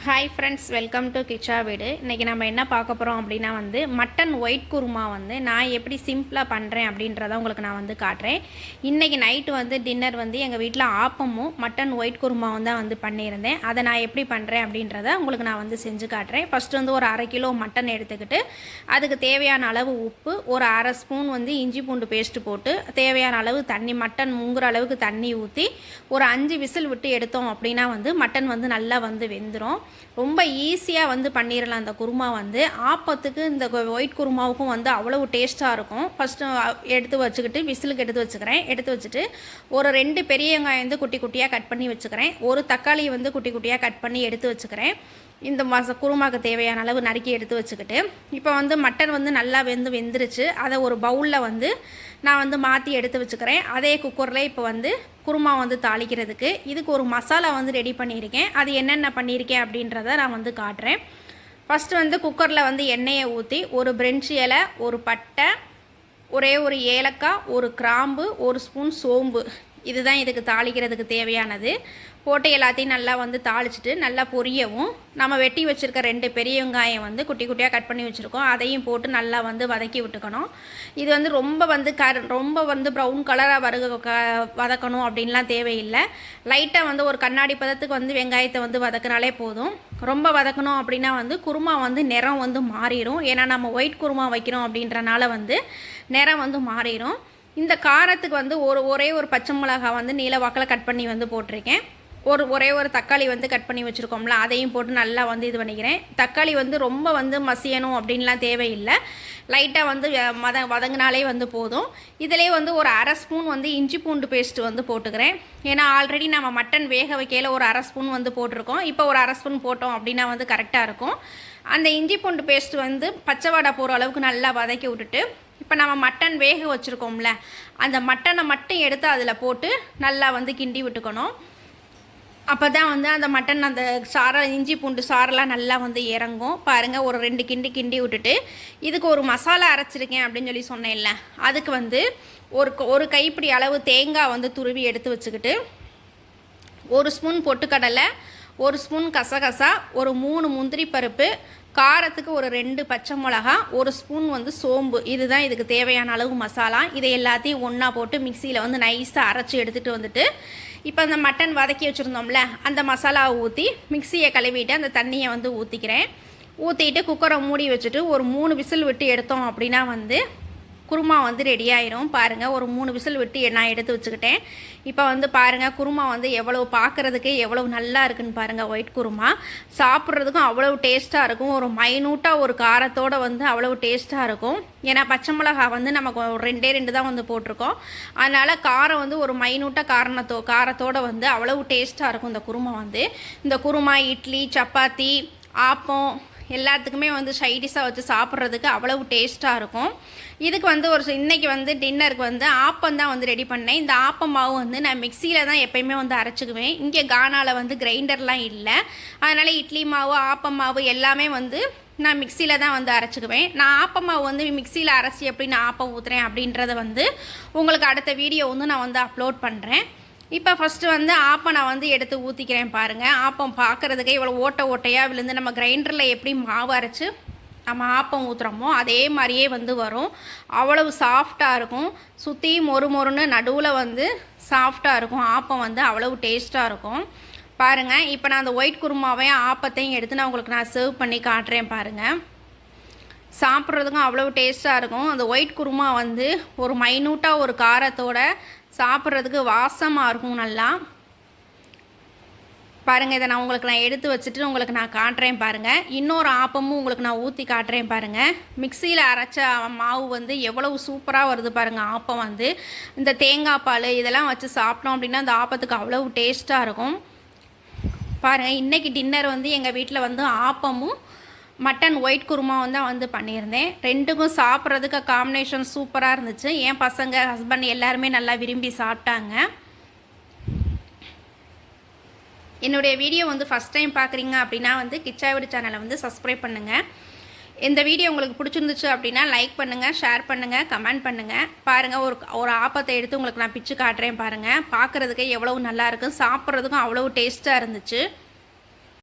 Hi friends, welcome to Kichcha வீடு. இன்றைக்கி நம்ம என்ன பார்க்க போகிறோம் அப்படின்னா மட்டன் ஒயிட் குருமா நான் எப்படி சிம்பிளாக பண்ணுறேன் அப்படின்றத உங்களுக்கு நான் காட்டுறேன். இன்றைக்கி நைட்டு டின்னர் எங்கள் வீட்டில் ஆப்பமும் மட்டன் ஒயிட் குருமாவும் தான் பண்ணியிருந்தேன். அதை நான் எப்படி பண்ணுறேன் அப்படின்றத உங்களுக்கு நான் செஞ்சு காட்டுறேன். ஃபஸ்ட்டு ஒரு 1/2 கிலோ மட்டன் எடுத்துக்கிட்டு அதுக்கு தேவையான அளவு உப்பு, ஒரு 1/2 ஸ்பூன் இஞ்சி பூண்டு பேஸ்ட்டு போட்டு தேவையான அளவு தண்ணி, மட்டன் முங்குற அளவுக்கு தண்ணி ஊற்றி ஒரு 5 விசில் விட்டு எடுத்தோம் அப்படின்னா மட்டன் நல்லா வெந்துடும். ரொம்ப ஈஸியாக பண்ணிடலாம். அந்த குருமா ஆப்பத்துக்கு இந்த ஒயிட் குருமாவுக்கும் அவ்வளவு டேஸ்ட்டாக இருக்கும். ஃபஸ்ட்டு எடுத்து வச்சுக்கிட்டு விசிலுக்கு எடுத்து வச்சுக்கிறேன். எடுத்து வச்சுட்டு ஒரு 2 பெரிய வெங்காயம் குட்டி குட்டியாக கட் பண்ணி வச்சுக்கிறேன். ஒரு தக்காளி குட்டி குட்டியாக கட் பண்ணி எடுத்து வச்சுக்கிறேன். இந்த குருமாவுக்கு தேவையான அளவு நறுக்கி எடுத்து வச்சுக்கிட்டு இப்போ மட்டன் நல்லா வெந்துருச்சு. அதை ஒரு பவுலில் நான் மாற்றி எடுத்து வச்சுக்கிறேன். அதே குக்கரில் இப்போ குருமா தாளிக்கிறதுக்கு இதுக்கு ஒரு மசாலா ரெடி பண்ணியிருக்கேன். அது என்னென்ன பண்ணியிருக்கேன் அப்படின்றத நான் காட்டுறேன். ஃபஸ்ட்டு குக்கரில் எண்ணெயை ஊற்றி ஒரு பிரெஞ்சி இலை, ஒரு பட்டை, ஒரே ஒரு ஏலக்காய், ஒரு கிராம்பு, ஒரு ஸ்பூன் சோம்பு, இதுதான் இதுக்கு தாளிக்கிறதுக்கு தேவையானது போட்டு எல்லாத்தையும் நல்லா தாளிச்சிட்டு நல்லா பொரியவும் நம்ம வெட்டி வச்சுருக்க 2 பெரிய வெங்காயம் குட்டி குட்டியாக கட் பண்ணி வச்சுருக்கோம். அதையும் போட்டு நல்லா வதக்கி விட்டுக்கணும். இது ரொம்ப ரொம்ப ப்ரௌன் கலராக வதக்கணும் அப்படின்லாம் தேவையில்லை. லைட்டாக ஒரு கண்ணாடி பதத்துக்கு வெங்காயத்தை வதக்கினாலே போதும். ரொம்ப வதக்கணும் அப்படின்னா குருமா நிறம் மாறிடும். ஏன்னா நம்ம ஒயிட் குருமா வைக்கிறோம் அப்படின்றனால நிறம் மாறிடும். இந்த காரத்துக்கு ஒரே ஒரு பச்சை மிளகாய் நீல வாக்கில் கட் பண்ணி போட்டிருக்கேன். ஒரே ஒரு தக்காளி கட் பண்ணி வச்சுருக்கோம்ல, அதையும் போட்டு நல்லா இது பண்ணிக்கிறேன். தக்காளி ரொம்ப மசியணும் அப்படின்லாம் தேவையில்லை. லைட்டாக வதங்கினாலே போதும். இதிலே ஒரு 1/2 ஸ்பூன் இஞ்சி பூண்டு பேஸ்ட்டு போட்டுக்கிறேன். ஏன்னா ஆல்ரெடி நம்ம மட்டன் வேக வைக்கையில் ஒரு 1/2 ஸ்பூன் போட்டிருக்கோம். இப்போ ஒரு 1/2 ஸ்பூன் போட்டோம் அப்படின்னா கரெக்டாக இருக்கும். அந்த இஞ்சி பூண்டு பேஸ்ட்டு பச்சை வாடை போகிற அளவுக்கு நல்லா வதக்கி விட்டுட்டு இப்போ நம்ம மட்டன் வேக வச்சுருக்கோம்ல, அந்த மட்டனை மட்டும் எடுத்து அதில் போட்டு நல்லா கிண்டி விட்டுக்கணும். அப்போ தான் அந்த மட்டன் அந்த இஞ்சி பூண்டு சாரெல்லாம் நல்லா இறங்கும். பாருங்கள், ஒரு 2 கிண்டி விட்டுட்டு இதுக்கு ஒரு மசாலா அரைச்சிருக்கேன் அப்படின்னு சொல்லி சொன்னேன்ல, அதுக்கு ஒரு கைப்பிடி அளவு தேங்காய் துருவி எடுத்து வச்சுக்கிட்டு, 1 ஸ்பூன் பொட்டுக்கடலை, 1 ஸ்பூன் கசகசா, ஒரு 3 முந்திரி பருப்பு, காரத்துக்கு ஒரு 2 பச்சை மிளகா, 1 ஸ்பூன் சோம்பு, இதுதான் இதுக்கு தேவையான அளவு மசாலா. இதை எல்லாத்தையும் ஒன்றா போட்டு மிக்சியில் நைஸாக அரைச்சி எடுத்துகிட்டு இப்போ அந்த மட்டன் வதக்கி வச்சுருந்தோம்ல, அந்த மசாலாவை ஊற்றி மிக்சியை கழுவிட்டு அந்த தண்ணியை ஊற்றிக்கிறேன். ஊற்றிட்டு குக்கரை மூடி வச்சுட்டு ஒரு 3 விசில் விட்டு எடுத்தோம் அப்படின்னா குருமா ரெடி ஆயிரும். பாருங்கள், ஒரு 3 விசில் விட்டு நான் எடுத்து வச்சுக்கிட்டேன். இப்போ பாருங்கள், குருமா எவ்வளோ பார்க்குறதுக்கு எவ்வளோ நல்லா இருக்குன்னு பாருங்கள். ஒயிட் குருமா சாப்பிட்றதுக்கும் அவ்வளோ டேஸ்ட்டாக இருக்கும். ஒரு மைனூட்டாக ஒரு காரத்தோடு அவ்வளோ டேஸ்ட்டாக இருக்கும். ஏன்னா பச்சை மிளகா நமக்கு ஒரு 2 தான் போட்டிருக்கோம். அதனால் காரம் ஒரு மைனூட்டாக காரத்தோடு அவ்வளோ டேஸ்ட்டாக இருக்கும் இந்த குருமா. இந்த குருமா இட்லி, சப்பாத்தி, ஆப்பம் எல்லாத்துக்குமே சைடிஷாக வச்சு சாப்பிட்றதுக்கு அவ்வளவு டேஸ்ட்டாக இருக்கும். இதுக்கு ஒரு இன்றைக்கி டின்னருக்கு ஆப்பம் தான் ரெடி பண்ணேன். இந்த ஆப்பம் மாவு நான் மிக்சியில் தான் எப்போயுமே அரைச்சிக்குவேன். இங்கே கானாவில் கிரைண்டர்லாம் இல்லை. அதனால் இட்லி மாவு, ஆப்பம் மாவு எல்லாமே நான் மிக்சியில் தான் அரைச்சிக்குவேன். நான் ஆப்பம் மாவு மிக்சியில் அரைச்சி எப்படி நான் ஆப்பம் ஊற்றுறேன் அப்படின்றத உங்களுக்கு அடுத்த வீடியோ நான் அப்லோட் பண்ணுறேன். இப்போ ஃபஸ்ட்டு ஆப்பம் நான் எடுத்து ஊற்றிக்கிறேன். பாருங்கள், ஆப்பம் பார்க்குறதுக்கே இவ்வளோ ஓட்டையாக விழுந்து நம்ம கிரைண்டரில் எப்படி மாவு அரைச்சி நம்ம ஆப்பம் ஊற்றுறோமோ அதே மாதிரியே வரும். அவ்வளவு சாஃப்டாக இருக்கும். சுற்றி மொறுன்னு நடுவில் சாஃப்டாக இருக்கும். ஆப்பம் அவ்வளவு டேஸ்ட்டாக இருக்கும். பாருங்கள், இப்போ நான் அந்த ஒயிட் குருமாவையும் ஆப்பத்தையும் எடுத்து நான் உங்களுக்கு சர்வ் பண்ணி காட்டுறேன். பாருங்கள், சாப்பிட்றதுக்கும் அவ்வளோ டேஸ்ட்டாக இருக்கும். அந்த ஒயிட் குருமா ஒரு மைனூட்டாக ஒரு காரத்தோட சாப்பிட்றதுக்கு வாசமாக இருக்கும் நல்லா. பாருங்கள், இதை நான் எடுத்து வச்சுட்டு உங்களுக்கு நான் காட்டுறேன். பாருங்கள், இன்னொரு ஆப்பமும் உங்களுக்கு நான் ஊற்றி காட்டுறேன். பாருங்கள், மிக்சியில் அரைச்ச மாவு எவ்வளவு சூப்பராக வருது பாருங்கள். ஆப்பம் இந்த தேங்காய் பால் இதெல்லாம் வச்சு சாப்பிட்டோம் அப்படின்னா அந்த ஆப்பத்துக்கு அவ்வளவு டேஸ்ட்டாக இருக்கும். பாருங்கள், இன்றைக்கி டின்னர் எங்கள் வீட்டில் ஆப்பமும் மட்டன் ஒயிட் குருமாவும் தான் பண்ணியிருந்தேன். 2க்கும் சாப்பிட்றதுக்கு காம்பினேஷன் சூப்பராக இருந்துச்சு. என் பசங்க, ஹஸ்பண்ட் எல்லாருமே நல்லா விரும்பி சாப்பிட்டாங்க. என்னுடைய வீடியோ ஃபஸ்ட் டைம் பார்க்குறீங்க அப்படின்னா கிச்சா வீடு சேனலை சப்ஸ்கிரைப் பண்ணுங்கள். இந்த வீடியோ உங்களுக்கு பிடிச்சிருந்துச்சு அப்படின்னா லைக் பண்ணுங்கள், ஷேர் பண்ணுங்கள், கமெண்ட் பண்ணுங்கள். பாருங்கள், ஒரு ஆப்பத்தை எடுத்து உங்களுக்கு நான் பிச்சு காட்டுறேன். பாருங்கள், பார்க்குறதுக்கே எவ்வளவு நல்லா இருக்குது, சாப்பிட்றதுக்கும் அவ்வளோ டேஸ்ட்டாக இருந்துச்சு.